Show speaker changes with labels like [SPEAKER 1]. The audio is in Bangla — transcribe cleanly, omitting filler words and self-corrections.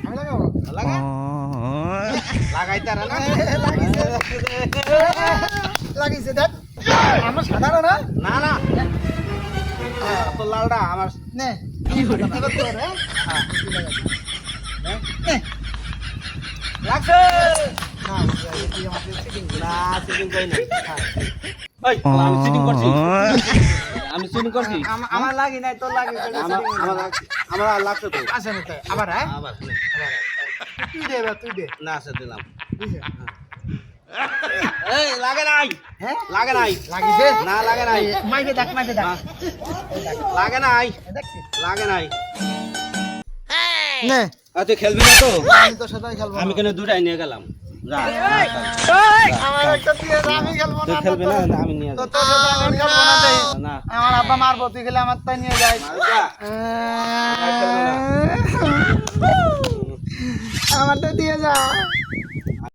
[SPEAKER 1] আমি লাগাবো লাগা লাগাইতে আর না লাগিছে দেখ আমার সাধারণ না না তো লালটা আমার নে কি হলো তোর হ্যাঁ লাগছে না তুই আমাদের সিটিং না সিটিং কই না এই আমি সিটিং করছি আমি সিটিং করছি আমার লাগি নাই তোর লাগি আমার লাগছে তো আছে না তাই আবার হ্যাঁ আবার তুই দে না আছে দিলাম এই লাগে নাই হ্যাঁ লাগে নাই লাগিছে না লাগে নাই মাইকে দেখ লাগে নাই লাগে নাই নে তুই খেলবি না তো আমি তো সাথে খেলবো আমি কেন দুটাই নিয়ে গেলাম যা আমার একটা দিয়ে আমি খেলবো না তুই খেলবি না আমি নিয়ে তো তোর সাথে আমি খেলবো না তাই না আমার আব্বা মারবো তুই খেলে আমার তাই নিয়ে যাই আমারটা দিয়ে যা